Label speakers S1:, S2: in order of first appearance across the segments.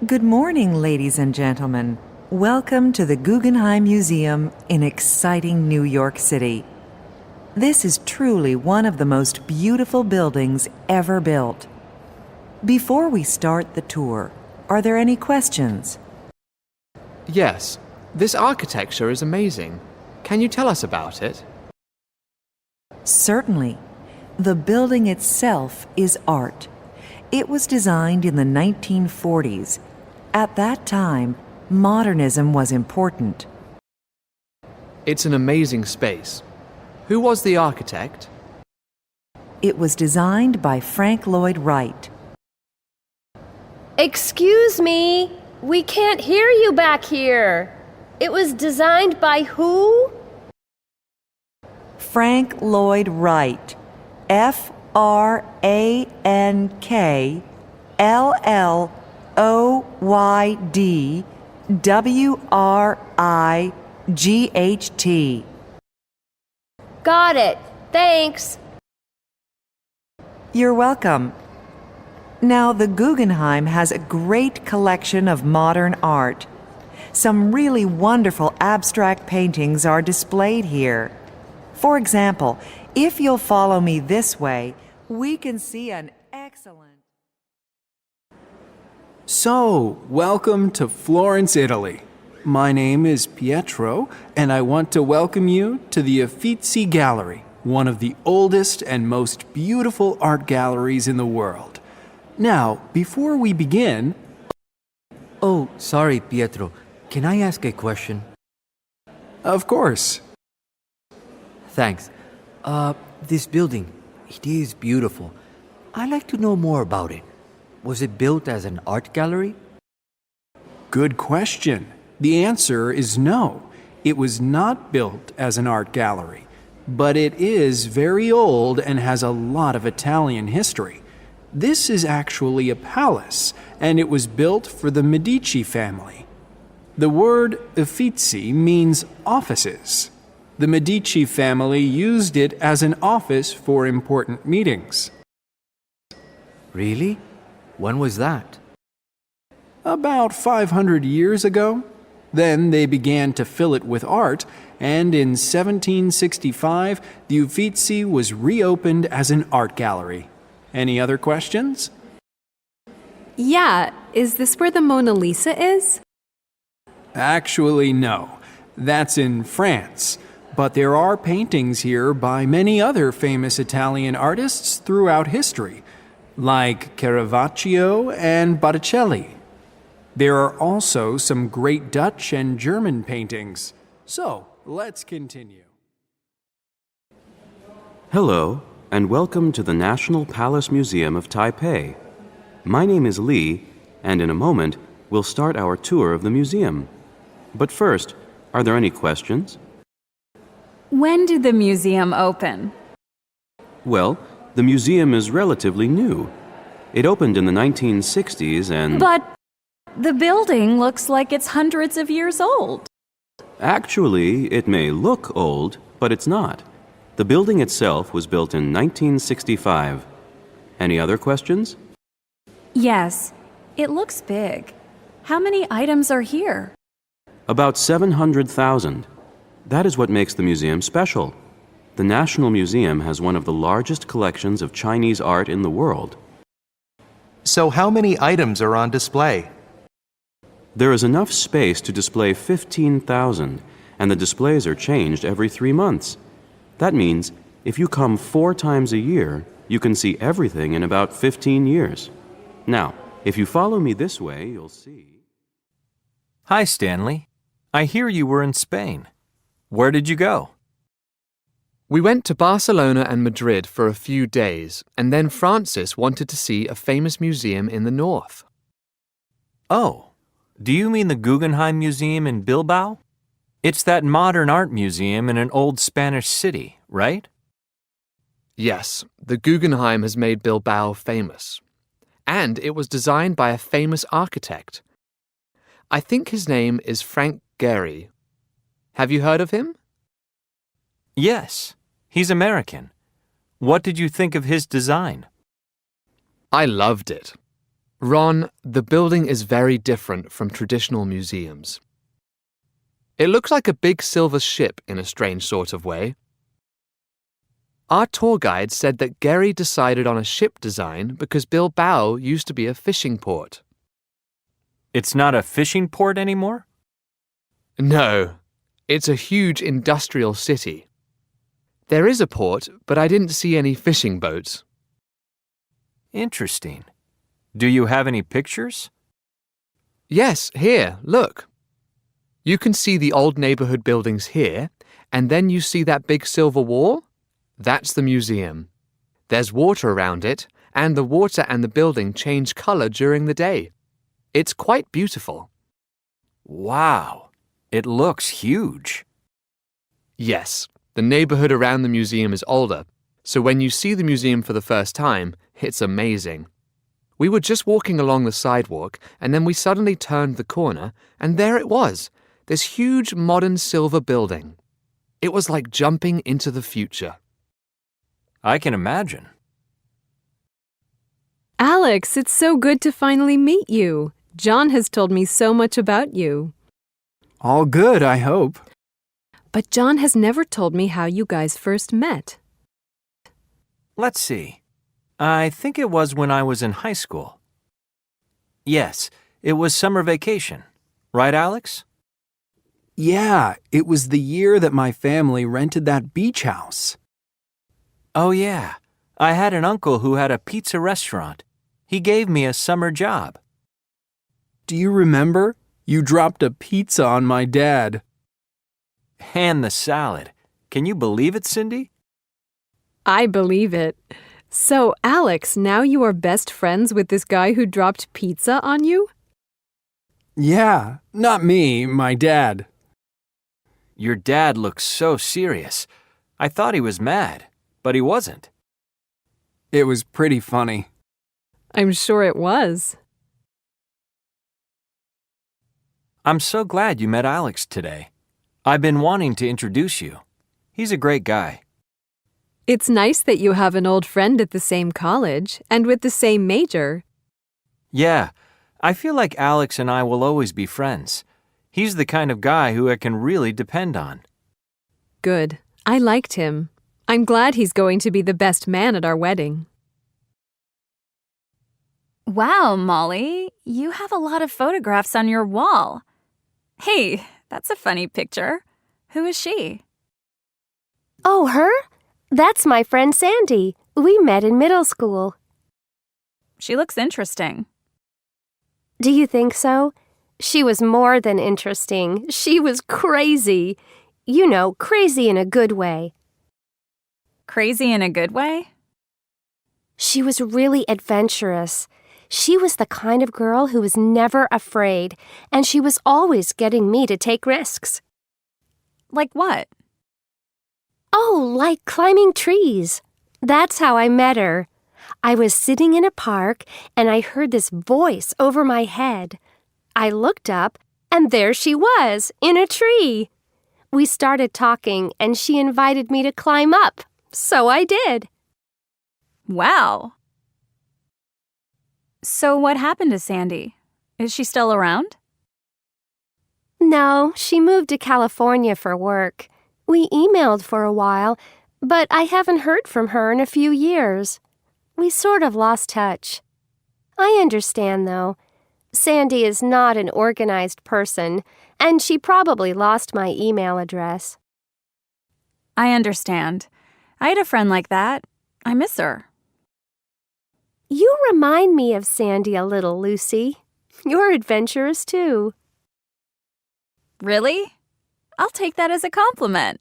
S1: Good morning, ladies and gentlemen. Welcome to the Guggenheim Museum in exciting New York City. This is truly one of the most beautiful buildings ever built. Before we start the tour, are there any questions?
S2: Yes, this architecture is amazing. Can you tell us about it?
S1: Certainly. The building itself is art. It was designed in the 1940s. At that time, modernism was important.
S2: It's an amazing space. Who was the architect?
S1: It was designed by Frank Lloyd Wright.
S3: Excuse me, we can't hear you back here. It was designed by who?
S1: Frank Lloyd Wright. FrankLloydWright.
S3: Got it. Thanks.
S1: You're welcome. Now, the Guggenheim has a great collection of modern art. Some really wonderful abstract paintings are displayed here. For example, if you'll follow me this way, we can see an excellent...
S4: So, welcome to Florence, Italy. My name is Pietro, and I want to welcome you to the Uffizi Gallery, one of the oldest and most beautiful art galleries in the world. Now, before we begin...
S5: Oh, sorry, Pietro. Can I ask a question?
S4: Of course.
S5: Thanks. This building, it is beautiful. I'd like to know more about it. Was it built as an art gallery?
S4: Good question. The answer is no. It was not built as an art gallery, but it is very old and has a lot of Italian history. This is actually a palace, and it was built for the Medici family. The word Uffizi means offices. The Medici family used it as an office for important meetings.
S5: Really? When was that?
S4: About 500 years ago. Then they began to fill it with art, and in 1765, the Uffizi was reopened as an art gallery. Any other questions?
S6: Yeah, is this where the Mona Lisa is?
S4: Actually, no. That's in France. But there are paintings here by many other famous Italian artists throughout history, like Caravaggio and Botticelli. There are also some great Dutch and German paintings. So, let's continue.
S7: Hello, and welcome to the National Palace Museum of Taipei. My name is Lee, and in a moment, we'll start our tour of the museum. But first, are there any questions?
S6: When did the museum open?
S7: Well, the museum is relatively new. It opened in the 1960s and...
S6: But the building looks like it's hundreds of years old.
S7: Actually, it may look old, but it's not. The building itself was built in 1965. Any other questions?
S6: Yes, it looks big. How many items are here?
S7: About 700,000. That is what makes the museum special. The National Museum has one of the largest collections of Chinese art in the world.
S8: So how many items are on display?
S7: There is enough space to display 15,000, and the displays are changed every 3 months. That means if you come 4 times a year, you can see everything in about 15 years. Now, if you follow me this way, you'll see...
S9: Hi, Stanley. I hear you were in Spain. Where did you go?
S2: We went to Barcelona and Madrid for a few days, and then Francis wanted to see a famous museum in the north.
S9: Oh, do you mean the Guggenheim Museum in Bilbao? It's that modern art museum in an old Spanish city, right?
S2: Yes, the Guggenheim has made Bilbao famous. And it was designed by a famous architect. I think his name is Frank Gehry. Have you heard of him?
S9: Yes, he's American. What did you think of his design?
S2: I loved it. Ron, the building is very different from traditional museums. It looks like a big silver ship in a strange sort of way. Our tour guide said that Gary decided on a ship design because Bilbao used to be a fishing port.
S9: It's not a fishing port anymore?
S2: No, it's a huge industrial city. There is a port, but I didn't see any fishing boats.
S9: Interesting. Do you have any pictures?
S2: Yes, here, look. You can see the old neighborhood buildings here, and then you see that big silver wall? That's the museum. There's water around it, and the water and the building change color during the day. It's quite beautiful.
S9: Wow, it looks huge.
S2: Yes, the neighborhood around the museum is older, so when you see the museum for the first time, it's amazing. We were just walking along the sidewalk, and then we suddenly turned the corner, and there it was, this huge modern silver building. It was like jumping into the future.
S9: I can imagine.
S10: Alex, it's so good to finally meet you. John has told me so much about you.
S4: All good, I hope.
S10: But John has never told me how you guys first met.
S9: Let's see. I think it was when I was in high school. Yes, it was summer vacation. Right, Alex?
S4: Yeah, it was the year that my family rented that beach house.
S9: Oh, yeah. I had an uncle who had a pizza restaurant. He gave me a summer job.
S4: Do you remember? You dropped a pizza on my dad.
S9: And the salad. Can you believe it, Cindy?
S10: I believe it. So, Alex, now you are best friends with this guy who dropped pizza on you?
S4: Yeah, not me, my dad.
S9: Your dad looks so serious. I thought he was mad, but he wasn't.
S4: It was pretty funny.
S10: I'm sure it was.
S9: I'm so glad you met Alex today. I've been wanting to introduce you. He's a great guy.
S10: It's nice that you have an old friend at the same college and with the same major.
S9: Yeah, I feel like Alex and I will always be friends. He's the kind of guy who I can really depend on.
S10: Good. I liked him. I'm glad he's going to be the best man at our wedding.
S6: Wow, Molly, you have a lot of photographs on your wall. Hey, that's a funny picture. Who is she?
S3: Oh, her? That's my friend Sandy. We met in middle school.
S6: She looks interesting.
S3: Do you think so? She was more than interesting. She was crazy. You know, crazy in a good way.
S6: Crazy in a good way?
S3: She was really adventurous. She was the kind of girl who was never afraid, and she was always getting me to take risks.
S6: Like what?
S3: Oh, like climbing trees. That's how I met her. I was sitting in a park, and I heard this voice over my head. I looked up, and there she was, in a tree. We started talking, and she invited me to climb up. So I did.
S6: Wow. So what happened to Sandy? Is she still around?
S3: No, she moved to California for work. We emailed for a while, but I haven't heard from her in a few years. We sort of lost touch. I understand, though. Sandy is not an organized person, and she probably lost my email address.
S6: I understand. I had a friend like that. I miss her.
S3: You remind me of Sandy a little, Lucy. You're adventurous, too.
S6: Really? I'll take that as a compliment.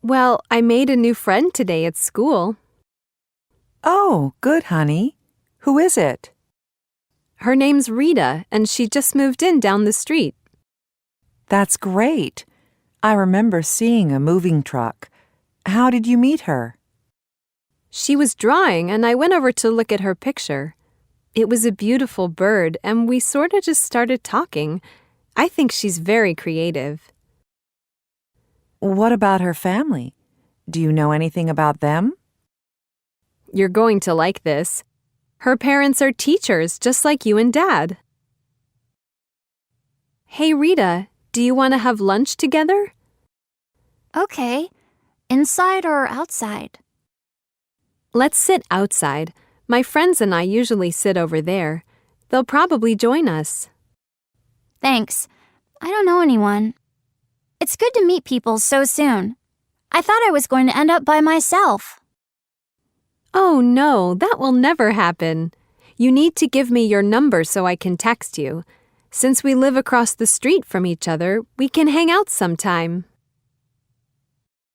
S10: Well, I made a new friend today at school.
S1: Oh, good, honey. Who is it?
S10: Her name's Rita, and she just moved in down the street.
S1: That's great. I remember seeing a moving truck. How did you meet her?
S10: She was drawing, and I went over to look at her picture. It was a beautiful bird, and we sort of just started talking. I think she's very creative.
S1: What about her family? Do you know anything about them?
S10: You're going to like this. Her parents are teachers, just like you and Dad. Hey, Rita, do you want to have lunch together?
S6: Okay. Inside or outside?
S10: Let's sit outside. My friends and I usually sit over there. They'll probably join us.
S6: Thanks. I don't know anyone. It's good to meet people so soon. I thought I was going to end up by myself.
S10: Oh, no, that will never happen. You need to give me your number so I can text you. Since we live across the street from each other, we can hang out sometime.